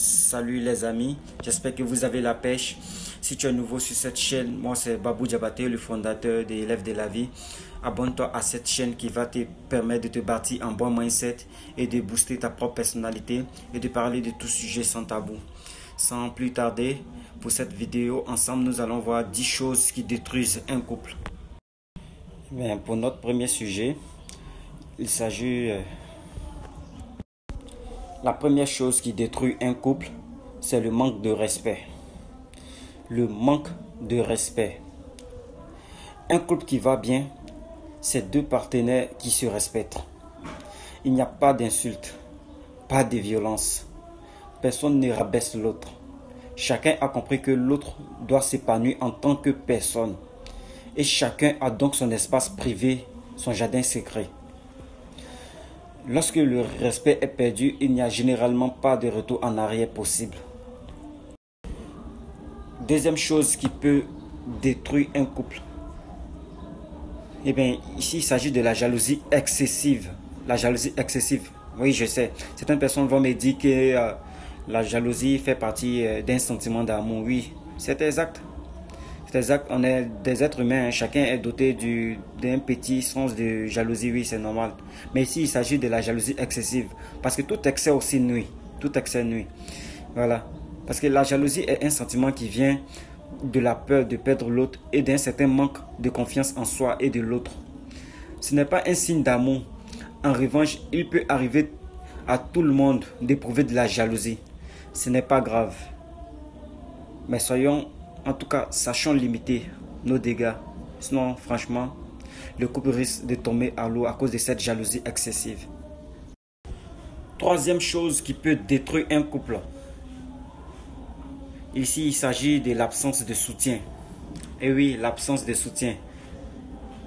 Salut les amis, j'espère que vous avez la pêche. Si tu es nouveau sur cette chaîne, moi c'est Babou Diabaté, le fondateur des Élèves de la vie. Abonne-toi à cette chaîne qui va te permettre de te bâtir un bon mindset et de booster ta propre personnalité et de parler de tout sujet sans tabou. Sans plus tarder, pour cette vidéo, ensemble nous allons voir 10 choses qui détruisent un couple. Bien, pour notre premier sujet, il s'agit... La première chose qui détruit un couple, c'est le manque de respect. Le manque de respect. Un couple qui va bien, c'est deux partenaires qui se respectent. Il n'y a pas d'insultes, pas de violence. Personne ne rabaisse l'autre. Chacun a compris que l'autre doit s'épanouir en tant que personne. Et chacun a donc son espace privé, son jardin secret. Lorsque le respect est perdu, il n'y a généralement pas de retour en arrière possible. Deuxième chose qui peut détruire un couple. Eh bien, ici, il s'agit de la jalousie excessive. La jalousie excessive. Oui, je sais. Certaines personnes vont me dire que la jalousie fait partie d'un sentiment d'amour. Oui, c'est exact. C'est exact. On est des êtres humains. Hein. Chacun est doté d'un petit sens de jalousie. Oui, c'est normal. Mais ici, il s'agit de la jalousie excessive. Parce que tout excès aussi nuit. Tout excès nuit. Voilà. Parce que la jalousie est un sentiment qui vient de la peur de perdre l'autre et d'un certain manque de confiance en soi et de l'autre. Ce n'est pas un signe d'amour. En revanche, il peut arriver à tout le monde d'éprouver de la jalousie. Ce n'est pas grave. Mais en tout cas, sachons limiter nos dégâts. Sinon, franchement, le couple risque de tomber à l'eau à cause de cette jalousie excessive. Troisième chose qui peut détruire un couple. Ici, il s'agit de l'absence de soutien. Et oui, l'absence de soutien.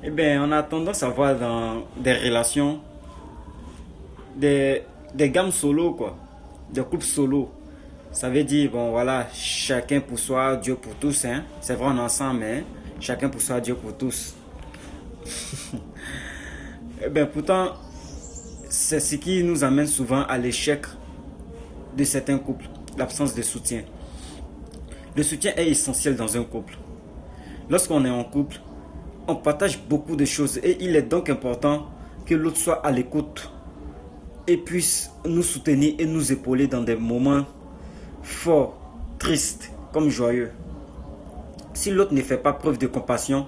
Eh bien, on a tendance à voir dans des relations des gammes solo, quoi. Des couples solo. Ça veut dire, bon, voilà, chacun pour soi, Dieu pour tous. Hein. C'est vrai, on est ensemble, mais chacun pour soi, Dieu pour tous. Eh bien, pourtant, c'est ce qui nous amène souvent à l'échec de certains couples. L'absence de soutien. Le soutien est essentiel dans un couple. Lorsqu'on est en couple, on partage beaucoup de choses et il est donc important que l'autre soit à l'écoute et puisse nous soutenir et nous épauler dans des moments forts, tristes comme joyeux. Si l'autre ne fait pas preuve de compassion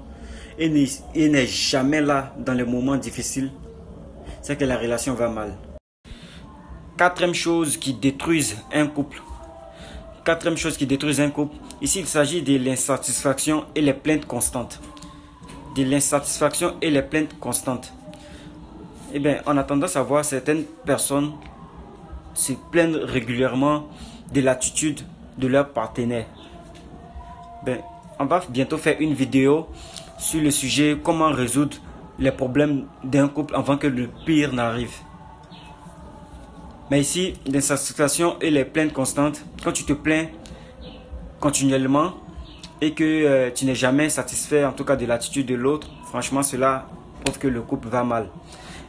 et n'est jamais là dans les moments difficiles, c'est que la relation va mal. Quatrième chose qui détruise un couple. Quatrième chose qui détruit un couple. Ici, il s'agit de l'insatisfaction et les plaintes constantes. De l'insatisfaction et les plaintes constantes. Eh bien, on a tendance à voir certaines personnes se plaindre régulièrement de l'attitude de leur partenaire. Ben, on va bientôt faire une vidéo sur le sujet comment résoudre les problèmes d'un couple avant que le pire n'arrive. Mais ici, l'insatisfaction et les plaintes constantes, quand tu te plains continuellement et que tu n'es jamais satisfait en tout cas de l'attitude de l'autre, franchement cela prouve que le couple va mal.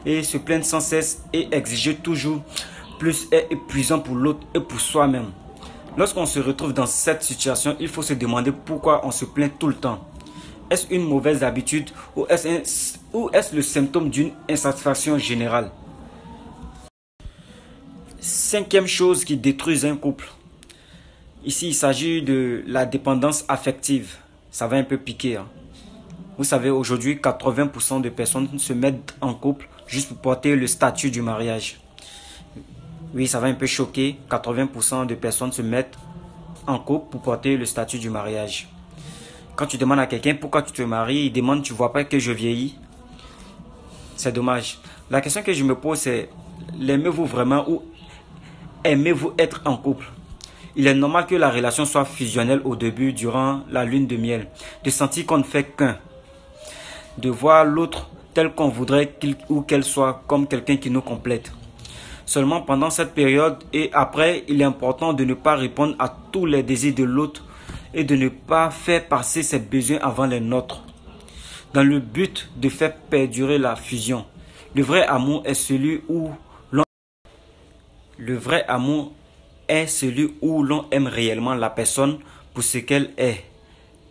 Et se plaindre sans cesse et exiger toujours plus est épuisant pour l'autre et pour soi-même. Lorsqu'on se retrouve dans cette situation, il faut se demander pourquoi on se plaint tout le temps. Est-ce une mauvaise habitude ou est-ce le symptôme d'une insatisfaction générale? Cinquième chose qui détruit un couple. Ici, il s'agit de la dépendance affective. Ça va un peu piquer. Hein. Vous savez, aujourd'hui, 80% de personnes se mettent en couple juste pour porter le statut du mariage. Oui, ça va un peu choquer. 80% de personnes se mettent en couple pour porter le statut du mariage. Quand tu demandes à quelqu'un pourquoi tu te maries, il demande, tu vois pas que je vieillis? C'est dommage. La question que je me pose, c'est, l'aimez-vous vraiment ou aimez-vous être en couple? Il est normal que la relation soit fusionnelle au début, durant la lune de miel. De sentir qu'on ne fait qu'un. De voir l'autre tel qu'on voudrait qu'il ou qu'elle soit, comme quelqu'un qui nous complète. Seulement pendant cette période et après, il est important de ne pas répondre à tous les désirs de l'autre et de ne pas faire passer ses besoins avant les nôtres. Dans le but de faire perdurer la fusion. Le vrai amour est celui où Le vrai amour est celui où l'on aime réellement la personne pour ce qu'elle est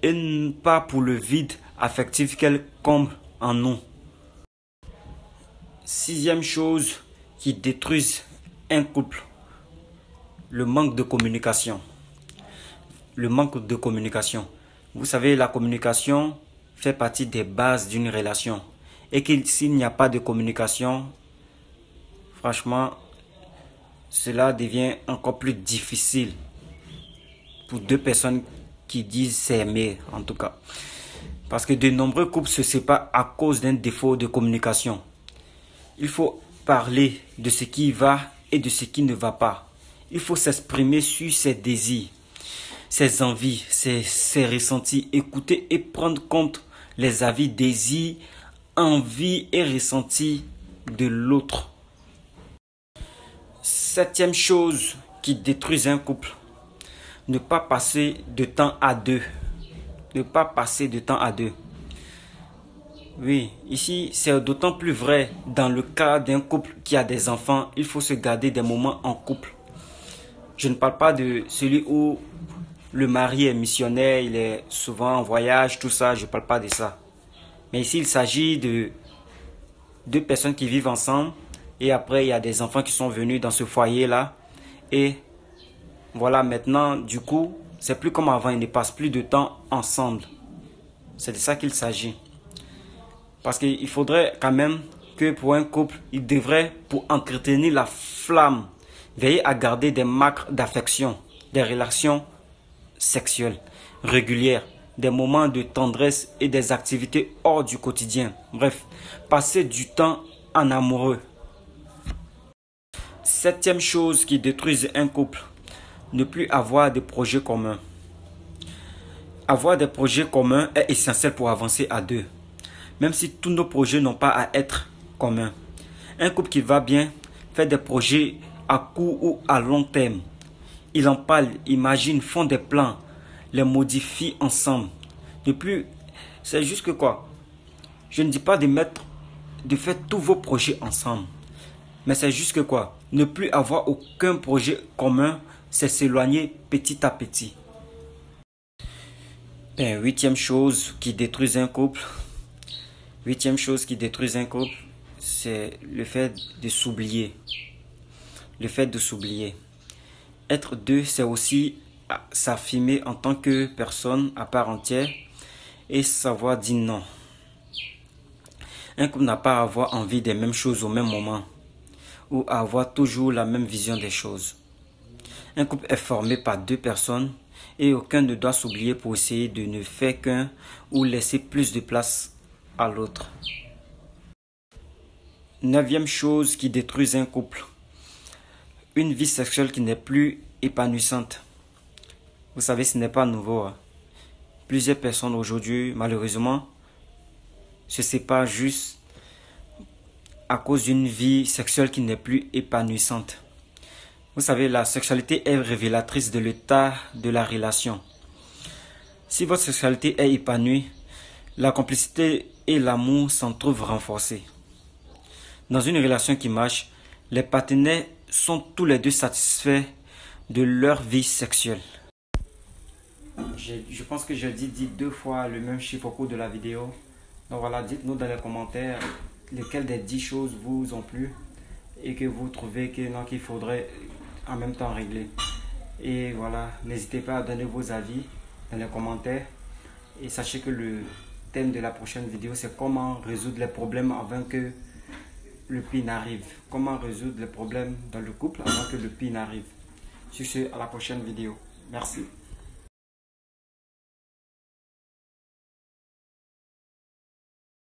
et pas pour le vide affectif qu'elle comble en nous. Sixième chose qui détruit un couple, le manque de communication. Le manque de communication. Vous savez, la communication fait partie des bases d'une relation. Et que s'il n'y a pas de communication, franchement, cela devient encore plus difficile pour deux personnes qui disent s'aimer, en tout cas. Parce que de nombreux couples se séparent à cause d'un défaut de communication. Il faut parler de ce qui va et de ce qui ne va pas. Il faut s'exprimer sur ses désirs, ses envies, ses ressentis, écouter et prendre compte les avis, désirs, envies et ressentis de l'autre. Septième chose qui détruit un couple, ne pas passer de temps à deux. Ne pas passer de temps à deux. Oui, ici c'est d'autant plus vrai dans le cas d'un couple qui a des enfants. Il faut se garder des moments en couple. Je ne parle pas de celui où le mari est missionnaire, il est souvent en voyage, tout ça. Je ne parle pas de ça. Mais ici il s'agit de deux personnes qui vivent ensemble. Et après il y a des enfants qui sont venus dans ce foyer-là. Et voilà, maintenant du coup, c'est plus comme avant. Ils ne passent plus de temps ensemble. C'est de ça qu'il s'agit. Parce qu'il faudrait quand même que pour un couple, il devrait, pour entretenir la flamme, veiller à garder des marques d'affection, des relations sexuelles régulières, des moments de tendresse et des activités hors du quotidien. Bref, passer du temps en amoureux. Septième chose qui détruit un couple, ne plus avoir de projets communs. Avoir des projets communs est essentiel pour avancer à deux. Même si tous nos projets n'ont pas à être communs. Un couple qui va bien fait des projets à court ou à long terme. Ils en parlent, imaginent, font des plans, les modifient ensemble. De plus, c'est juste que quoi? Je ne dis pas de faire tous vos projets ensemble. Mais c'est juste que quoi? Ne plus avoir aucun projet commun, c'est s'éloigner petit à petit. Huitième chose qui détruit un couple. Huitième chose qui détruit un couple, c'est le fait de s'oublier. Le fait de s'oublier. Être deux, c'est aussi s'affirmer en tant que personne à part entière et savoir dire non. Un couple n'a pas à avoir envie des mêmes choses au même moment ou à avoir toujours la même vision des choses. Un couple est formé par deux personnes et aucun ne doit s'oublier pour essayer de ne faire qu'un ou laisser plus de place à l'autre. Neuvième chose qui détruit un couple. Une vie sexuelle qui n'est plus épanouissante. Vous savez, ce n'est pas nouveau. Plusieurs personnes aujourd'hui, malheureusement, se séparent juste à cause d'une vie sexuelle qui n'est plus épanouissante. Vous savez, la sexualité est révélatrice de l'état de la relation. Si votre sexualité est épanouie, la complicité et l'amour s'en trouvent renforcés. Dans une relation qui marche, les partenaires sont tous les deux satisfaits de leur vie sexuelle. Je pense que j'ai dit deux fois le même chiffre au cours de la vidéo. Donc voilà, dites-nous dans les commentaires lesquelles des 10 choses vous ont plu et que vous trouvez qu'il faudrait en même temps régler. Et voilà, n'hésitez pas à donner vos avis dans les commentaires. Et sachez que le thème de la prochaine vidéo, c'est comment résoudre les problèmes avant que le pire n'arrive. Comment résoudre les problèmes dans le couple avant que le pire n'arrive. Sur ce, à la prochaine vidéo. Merci.